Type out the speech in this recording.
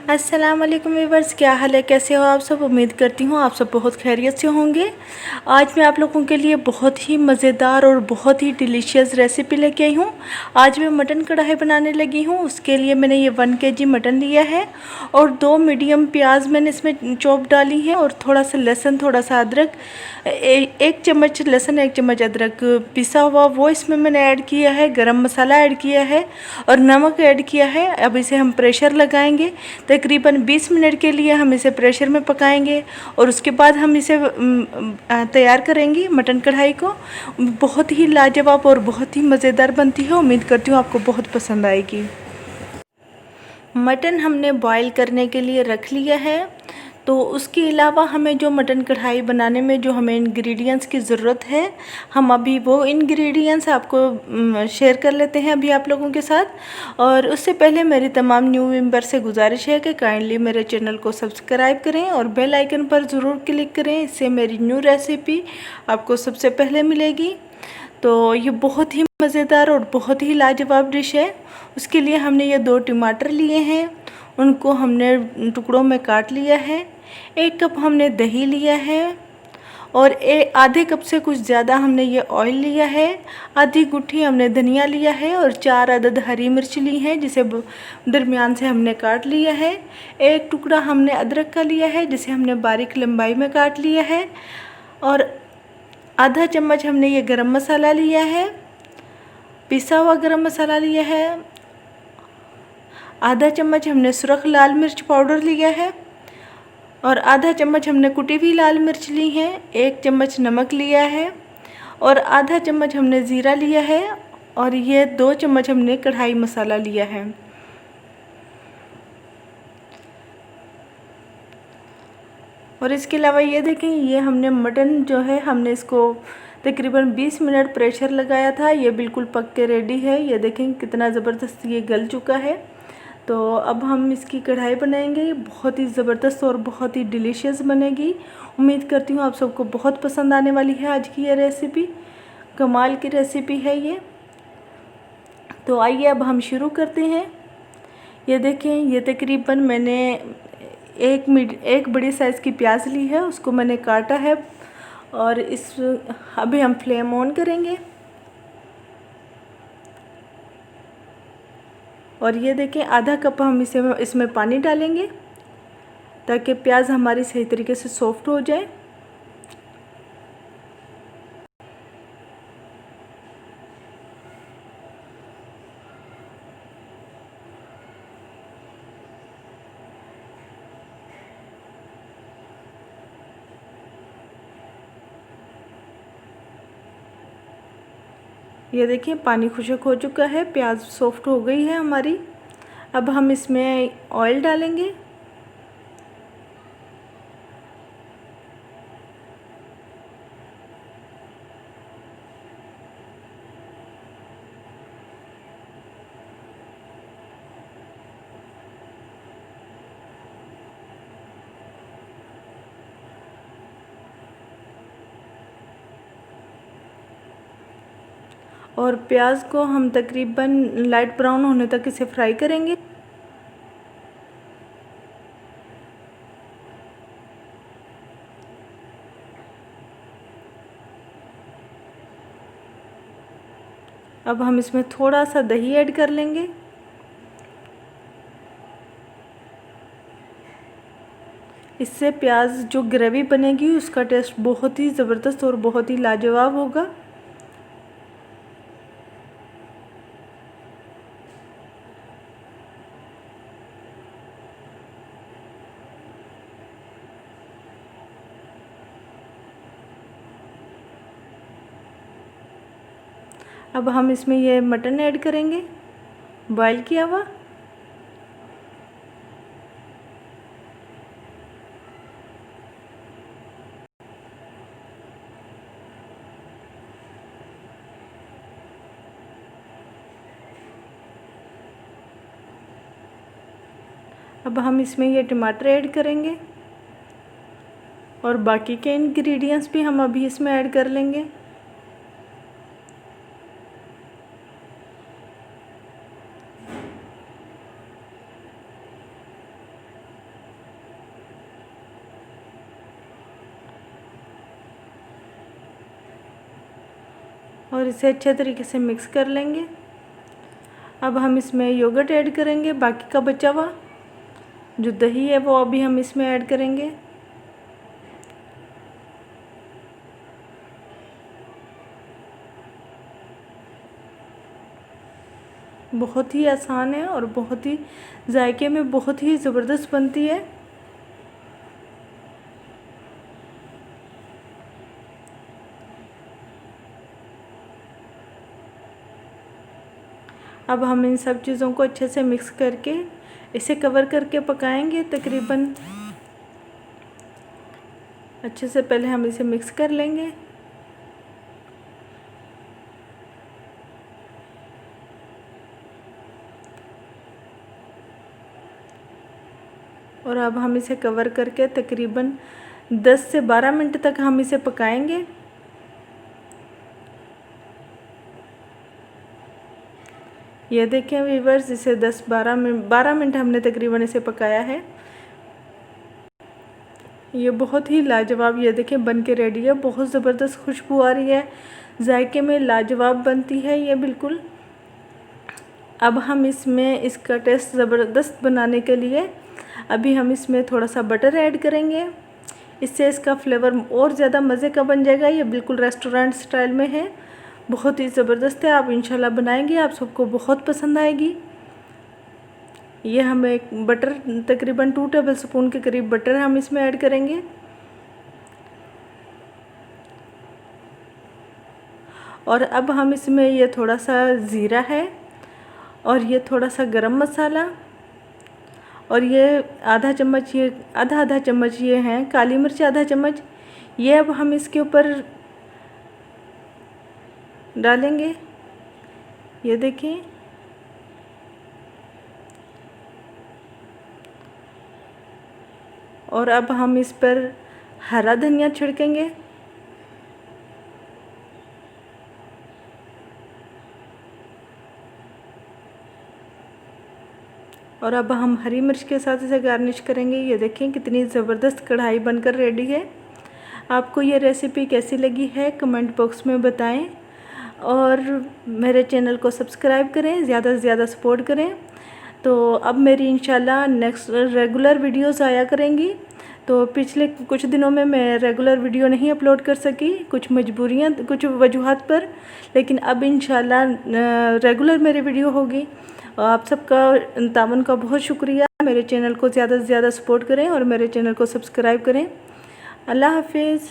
अस्सलाम वालेकुम व्यूअर्स, क्या हाल है, कैसे हो आप सब। उम्मीद करती हूँ आप सब बहुत खैरियत से होंगे। आज मैं आप लोगों के लिए बहुत ही मज़ेदार और बहुत ही डिलीशियस रेसिपी लेके आई हूँ। आज मैं मटन कढ़ाई बनाने लगी हूँ। उसके लिए मैंने ये 1 kg मटन लिया है और 2 मीडियम प्याज मैंने इसमें चॉप डाली है और थोड़ा सा लहसुन, थोड़ा सा अदरक, 1 चम्मच लहसुन, 1 चम्मच अदरक पिसा हुआ वो इसमें मैंने ऐड किया है। गरम मसाला ऐड किया है और नमक ऐड किया है। अब इसे हम प्रेशर लगाएंगे। तकरीबन 20 मिनट के लिए हम इसे प्रेशर में पकाएंगे और उसके बाद हम इसे तैयार करेंगे मटन कढ़ाई को। बहुत ही लाजवाब और बहुत ही मज़ेदार बनती है। उम्मीद करती हूँ आपको बहुत पसंद आएगी। मटन हमने बॉईल करने के लिए रख लिया है। तो उसके अलावा हमें जो मटन कढ़ाई बनाने में जो हमें इंग्रेडिएंट्स की ज़रूरत है, हम अभी वो इंग्रेडिएंट्स आपको शेयर कर लेते हैं अभी आप लोगों के साथ। और उससे पहले मेरी तमाम न्यू मेंबर से गुजारिश है कि काइंडली मेरे चैनल को सब्सक्राइब करें और बेल आइकन पर ज़रूर क्लिक करें। इससे मेरी न्यू रेसिपी आपको सबसे पहले मिलेगी। तो ये बहुत ही मज़ेदार और बहुत ही लाजवाब डिश है। उसके लिए हमने ये 2 टमाटर लिए हैं, उनको हमने टुकड़ों में काट लिया है। 1 कप हमने दही लिया है और आधे कप से कुछ ज़्यादा हमने ये ऑयल लिया है। आधी गुट्ठी हमने धनिया लिया है और 4 अदद हरी मिर्च ली है, जिसे दरमियान से हमने काट लिया है। 1 टुकड़ा हमने अदरक का लिया है, जिसे हमने बारीक लंबाई में काट लिया है। और आधा चम्मच हमने ये गरम मसाला लिया है, पिसा हुआ गरम मसाला लिया है। आधा चम्मच हमने सुरख लाल मिर्च पाउडर लिया है और आधा चम्मच हमने कुटी हुई लाल मिर्च ली है। 1 चम्मच नमक लिया है और आधा चम्मच हमने ज़ीरा लिया है और ये 2 चम्मच हमने कढ़ाई मसाला लिया है। और इसके अलावा ये देखें, ये हमने मटन जो है हमने इसको तकरीबन 20 मिनट प्रेशर लगाया था। ये बिल्कुल पक के रेडी है। ये देखें कितना ज़बरदस्त ये गल चुका है। तो अब हम इसकी कढ़ाई बनाएंगे। ये बहुत ही ज़बरदस्त और बहुत ही डिलीशियस बनेगी। उम्मीद करती हूँ आप सबको बहुत पसंद आने वाली है आज की ये रेसिपी। कमाल की रेसिपी है ये। तो आइए अब हम शुरू करते हैं। ये देखें, ये तकरीबन मैंने एक बड़ी साइज़ की प्याज ली है, उसको मैंने काटा है और अभी हम फ्लेम ऑन करेंगे। और ये देखें, आधा कप हम इसमें पानी डालेंगे ताकि प्याज हमारी सही तरीके से सॉफ्ट हो जाए। ये देखिए पानी खुश्क हो चुका है, प्याज सॉफ्ट हो गई है हमारी। अब हम इसमें ऑयल डालेंगे। और प्याज को हम तकरीबन लाइट ब्राउन होने तक इसे फ्राई करेंगे। अब हम इसमें थोड़ा सा दही ऐड कर लेंगे। इससे प्याज जो ग्रेवी बनेगी उसका टेस्ट बहुत ही ज़बरदस्त और बहुत ही लाजवाब होगा। अब हम इसमें ये मटन ऐड करेंगे, बॉईल किया हुआ। अब हम इसमें ये टमाटर ऐड करेंगे और बाकी के इंग्रेडिएंट्स भी हम अभी इसमें ऐड कर लेंगे। और इसे अच्छे तरीके से मिक्स कर लेंगे। अब हम इसमें योगर्ट ऐड करेंगे, बाकी का बचा हुआ जो दही है वो अभी हम इसमें ऐड करेंगे। बहुत ही आसान है और बहुत ही जायके में बहुत ही ज़बरदस्त बनती है। अब हम इन सब चीज़ों को अच्छे से मिक्स करके इसे कवर करके पकाएंगे तकरीबन। अच्छे से पहले हम इसे मिक्स कर लेंगे। और अब हम इसे कवर करके तकरीबन 10 से 12 मिनट तक हम इसे पकाएंगे। ये देखें व्यूअर्स, इसे 12 मिनट हमने तकरीबन इसे पकाया है। ये बहुत ही लाजवाब, ये देखें बन के रेडी है। बहुत ज़बरदस्त खुशबू आ रही है, जायके में लाजवाब बनती है ये बिल्कुल। अब हम इसमें इसका टेस्ट ज़बरदस्त बनाने के लिए अभी हम इसमें थोड़ा सा बटर ऐड करेंगे। इससे इसका फ्लेवर और ज़्यादा मज़े का बन जाएगा। ये बिल्कुल रेस्टोरेंट स्टाइल में है, बहुत ही ज़बरदस्त है। आप इंशाल्लाह बनाएंगे, आप सबको बहुत पसंद आएगी। ये हम एक बटर तकरीबन 2 टेबल स्पून के करीब बटर हम इसमें ऐड करेंगे। और अब हम इसमें ये थोड़ा सा ज़ीरा है और ये थोड़ा सा गरम मसाला और ये आधा चम्मच, ये आधा चम्मच ये हैं काली मिर्च, आधा चम्मच ये अब हम इसके ऊपर डालेंगे। ये देखिए, और अब हम इस पर हरा धनिया छिड़केंगे। और अब हम हरी मिर्च के साथ इसे गार्निश करेंगे। ये देखें कितनी ज़बरदस्त कढ़ाई बनकर रेडी है। आपको ये रेसिपी कैसी लगी है कमेंट बॉक्स में बताएं और मेरे चैनल को सब्सक्राइब करें, ज़्यादा से ज़्यादा सपोर्ट करें। तो अब मेरी इंशाल्लाह नेक्स्ट रेगुलर वीडियोस आया करेंगी। तो पिछले कुछ दिनों में मैं रेगुलर वीडियो नहीं अपलोड कर सकी, कुछ मजबूरियाँ, कुछ वजूहात पर, लेकिन अब इंशाल्लाह रेगुलर मेरी वीडियो होगी। आप सबका तावन का बहुत शुक्रिया। मेरे चैनल को ज़्यादा से ज़्यादा सपोर्ट करें और मेरे चैनल को सब्सक्राइब करें। अल्लाह हाफिज़।